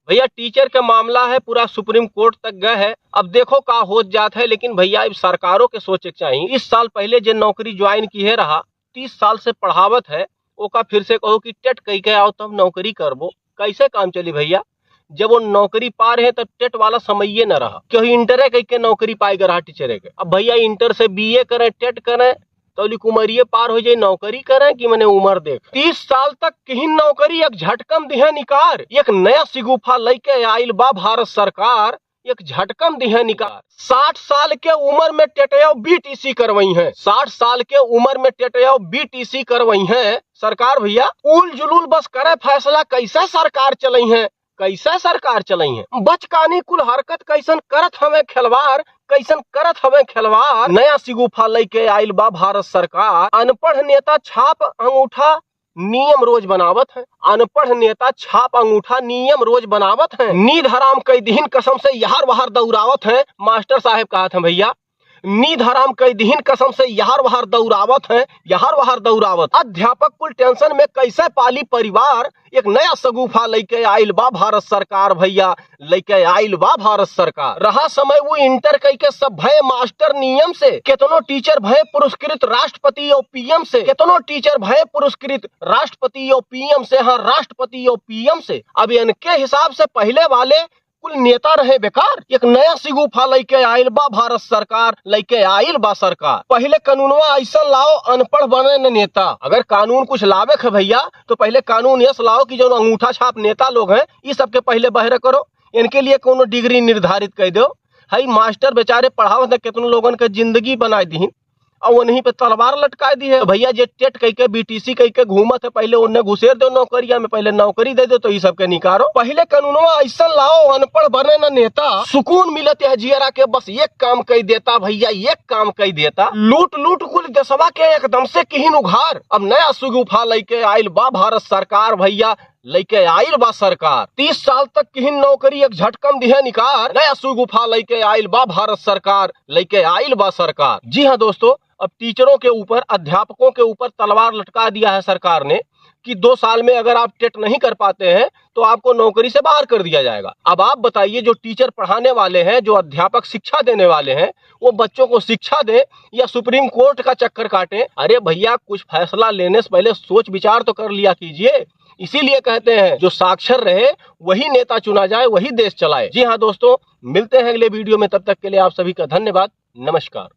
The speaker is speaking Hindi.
भैया टीचर का मामला है, पूरा सुप्रीम कोर्ट तक गए है। अब देखो का हो जात है, लेकिन भैया अब सरकारों के सोचे चाहिए। इस साल पहले जो नौकरी ज्वाइन की है रहा, 30 साल से पढ़ावत है, ओका फिर से कहो कि टेट कही के आओ तब नौकरी करबो, कैसे काम चली भैया। जब वो नौकरी पा रहे हैं तब टेट वाला समय न रहा, क्यों इंटरे कही के नौकरी पाएगा रहा टीचर के। अब भैया इंटर से बीए करें, टेट करें, तो उमरिये पार हो जाए, नौकरी करें कि मैंने उम्र देख। 30 साल तक किही नौकरी एक झटकम दिहे निकार, एक नया सिगुफा लेके आइल बा भारत सरकार, एक झटकम दिहे निकार। 60 साल के उम्र में टेटयो बीटीसी करवाई है, 60 साल के उम्र में टेटयो बीटीसी करवाई है सरकार। भैया उल जुलूल बस करे फैसला, कैसे सरकार चलाई है, कैसे सरकार चलाई है। बचकानी कुल हरकत कैसन करत हमें खिलवाड़, कैसन करत हमें खिलवाड़। नया सिगुफा लेके आइल बा भारत सरकार, अनपढ़ नेता छाप अंगूठा नियम रोज बनावत है, अनपढ़ नेता छाप अंगूठा नियम रोज बनावत है। नींद हराम कई दिन कसम से यहार वहार दौड़ावत है, मास्टर साहब कहा था भैया। नींद हराम कई दिन कसम से यहार वहार दौड़ावत है, यहार वहार दौड़ावत। अध्यापक कुल टेंशन में कैसे पाली परिवार, एक नया सगुफा लेके आइल बा भारत सरकार। भैया लेके आइल बा भारत सरकार। रहा समय वो इंटर कई के सब भय मास्टर नियम से, कितनो टीचर भय पुरस्कृत राष्ट्रपति और पीएम से, कितनो टीचर भय पुरस्कृत राष्ट्रपति और पीएम से, हाँ राष्ट्रपति और पीएम से। अब इनके हिसाब से पहले वाले कुल नेता रहे बेकार, एक नया सिगुफा लेके आइल बा भारत सरकार, लेके आइल बा सरकार। पहले कानूनवा ऐसा लाओ अनपढ़ बने न नेता। अगर कानून कुछ लावे है भैया तो पहले कानून यस लाओ कि जो अंगूठा छाप नेता लोग हैं, ये सबके पहले बहरे करो, इनके लिए कोनो डिग्री निर्धारित कर दो। हई मास्टर बेचारे पढ़ावत है, कितने लोगन के जिंदगी बनाई दी और वहीं पे तलवार लटका दी है। भैया जे टेट कह के बीटीसी कह के घूमत है, पहले उन्हें घुसेर दो नौकरिया में, पहले नौकरी दे दो तो ये सबके निकारो। पहले कानूनवा ऐसा लाओ अनपढ़ बने न नेता, सुकून मिलत है जियरा के, बस एक काम कह देता भैया, एक काम कह देता। लूट लूट कुल देशवा के एकदम से किहिन उघार। अब नया सुगुफा लेके आइल बा भारत सरकार, भैया लेके आइल बा सरकार। 30 साल तक किहिन नौकरी एक झटकम दिहे निकार, नया सुगुफा लेके आइल बा भारत सरकार, लेके आइल बा सरकार। जी हाँ दोस्तों, अब टीचरों के ऊपर, अध्यापकों के ऊपर तलवार लटका दिया है सरकार ने कि 2 साल में अगर आप टेट नहीं कर पाते हैं तो आपको नौकरी से बाहर कर दिया जाएगा। अब आप बताइए, जो टीचर पढ़ाने वाले हैं, जो अध्यापक शिक्षा देने वाले हैं, वो बच्चों को शिक्षा दें या सुप्रीम कोर्ट का चक्कर काटें। अरे भैया कुछ फैसला लेने से पहले सोच विचार तो कर लिया कीजिए। इसीलिए कहते हैं जो साक्षर रहे वही नेता चुना जाए, वही देश चलाए। जी हाँ दोस्तों, मिलते हैं अगले वीडियो में, तब तक के लिए आप सभी का धन्यवाद, नमस्कार।